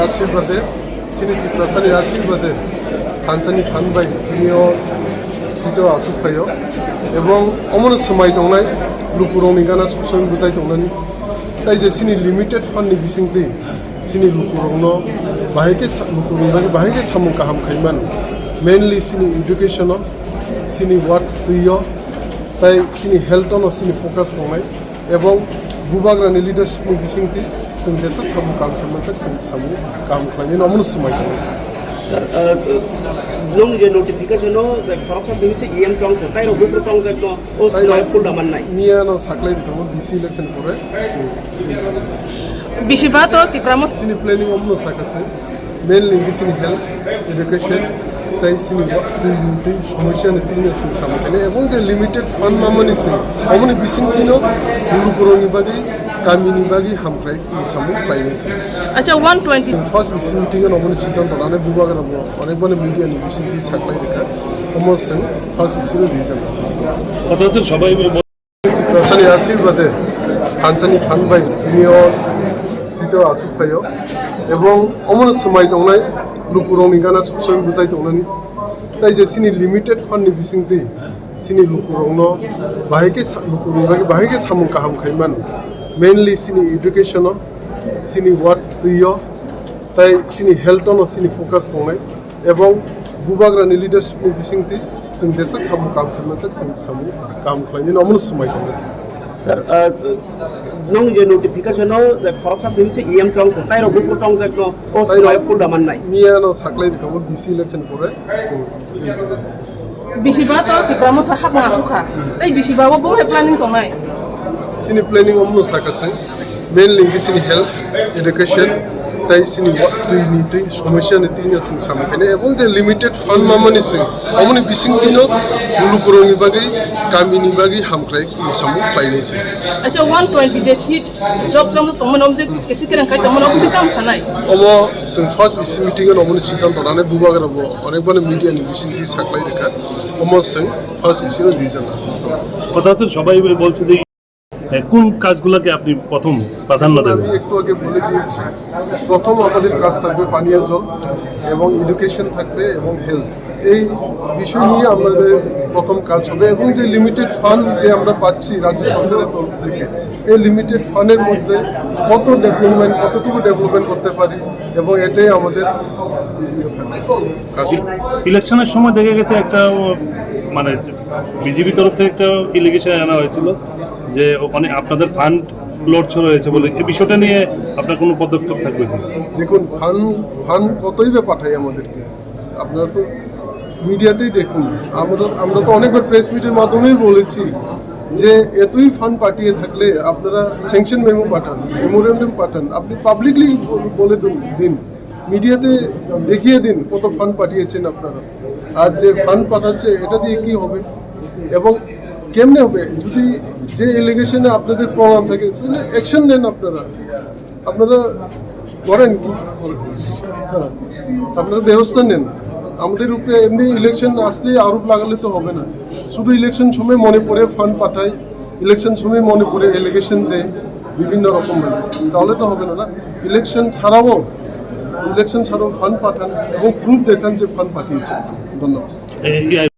아실바데 시리티 프라산이 아실바데 단산이 반바이 두니어 시도 아수파요 এবং অমন সময় দংনাই লুকুরংনি গানা সবসময় বুঝাই দংনানি তাই যে সিনি লিমিটেড ফান্ডনি বিসিংতি সিনি লুকুরংনো বাহাইকে সামু কাহাম খাইমান মেইনলি সিনি এডুকেশন সিনি ওয়ার্ক তুইয় তাই সিনি হেলথনো সিনি ফোকাস দংনাই এবং বুবাগ্রানি লিডারশিপনি বিসিংতি जों जेसां सामु काम खालामनांगौ जों सामु काम खालामनायनि उनाव समाय दङ सर नों जे नोटिफिकेशनाव जे फरकसा सिमिसे CEM चंग ताइ रबो प्रसंग जनो ओ समाय फुल दामाननाय मियानो साख्लाय बिथांमो BC इलेक्शन करे बिसिबा तो तिप्रामो सिनि प्लेनिंग अमनो साखासे मेन लिंक सिनि हेल्थ एडुकेशन ताइ सिनि दै समस्यानि तिनि सिं सामथाने एबं जे लिमिटेड फान्ड मामानि सिं अमनि बिसिं तिनो लुकुरनि बागै गामिनि बागै हामख्राय सामु फ्लाइनेसि अच्छा 120 फार्स्ट इस मीटिंग अमनि सिद्धांत लानानै बुबाग्राबो अनेकबानो मिडियानि बिसिंथि साख्लाय देखा अमसजों फार्स्ट इसिनि रिजन কথা সবাই प्रसानि आशीर्बादे फानसानि फानबाय नियो सिटो आसुफायो এবং অমন সময় দংনাই লুকুরংনি গানা সবসময় বুঝাই দংনানি তাই যে সিনি লিমিটেড ফান্ডনি বিসিংতি সিনি লুকুরংনো বাহাইকে সামু কাহাম খাইমান মেইনলি সিনি এডুকেশন সিনি ওয়ার্ক তুইয় তাই সিনি হেলথনো সিনি ফোকাস দংনাই এবং বুবাग्रानि লিডারশিপनि बिसिंथि जों जेसां सामु काम खालामनांगौ जों सामु काम खालामनायनि उनाव समाय दङसै सर नों जे नोटिफिकेशनाव जे फरकसा सिमिसे CEM चंग ताइ रबो प्रसंग जनो ओ समाय फुल दामाननाय मियानो साख्लाय बिथांमो BC इलेक्शन करे बिसिबा तो तिप्रामो था हाबना सुखा ताइ बिसिबाबो बो प्लानिंग दंनाय सिनि प्लेनिंग अमनो साखासे मेन लिंक सिनि हेल्थ एडुकेशन ताइ सिनि दै समस्यानि तिनि सिं सामथाने एबं जे लिमिटेड फान्ड मामानि सिं अमनि बिसिं तिनो लुकुरंनि बागै गामिनि बागै हामख्राय सामु फ्लाइनेसि अच्छा 120 जे सीट जब लं तमनम जे केसि केरं खाय तमनम तिताम सानाय अमो जों फार्स्ट इस मीटिंग अमनि सिद्धांत लानानै बुबाग्राबो अनेकबानो मिडियानि बिसिंथि साख्लाय देखा अमसजों फार्स्ट इसिनि रिजन কথা সবাই বলছে যে কোন কাজগুলোকে আপনি প্রথম প্রাধান্য দেবেন আমি একটু আগে বলে দিয়েছি প্রথম আমাদের কাজ থাকবে পানীয় জল এবং এডুকেশন থাকবে এবং হেলথ এই বিষয় নিয়ে আমাদের প্রথম কাজ হবে এবং যে লিমিটেড ফান্ড যে আমরা পাচ্ছি রাজ্য সরকারের তরফ থেকে এই লিমিটেড ফান্ডের মধ্যে কতটুকু ডেভেলপমেন্ট করতে পারি এবং এটাই আমাদের ইলেকশনের সময় দেখা গেছে একটা মানে বিজেপি তরফ থেকে একটা ইলিগেশন আনা হয়েছিল যে ওখানে আপনাদের ফান্ড লড়ছ রয়েছে বলে এই বিষয়টা নিয়ে আপনার কোনো পদক্ষেপ থাকবে কি দেখুন ফান্ড কতই বা পাঠাই আমাদেরকে আপনারা তো মিডিয়াতেই দেখুন আমরা তো অনেকবার প্রেস মিটের মাধ্যমেই বলেছি যে এতই ফান্ড পাঠিয়ে থাকলে আপনারা স্যাংশন মেমো পাঠান মেমোরেন্ডাম পাঠান আপনি পাবলিকলি বলে দিন মিডিয়াতে দেখিয়ে দিন কত ফান্ড পাঠিয়েছেন আপনারা আর যে ফান্ড পাঠাচ্ছে এটা দিয়ে কি হবে এবং কেমনে হবে যদি যে এলিগেশনে আপনাদের প্রমাণ থাকে তাহলে অ্যাকশন নেন আপনারা করেন কি হ্যাঁ আপনারা ব্যবস্থা নেন আমাদের উপরে এমনি ইলেকশন আসলে আরোপ লাগালে তো হবে না শুধু ইলেকশন সময় মনে পড়ে ফান্ড পাঠায় ইলেকশন সময় মনে পড়ে এলিগেশন দেয় বিভিন্ন রকমভাবে তাহলে তো হবে না ইলেকশন ছাড়াও ফান্ড পাঠান এবং প্রুফ দেখান যে ফান্ড পাঠিয়েছে ধন্যবাদ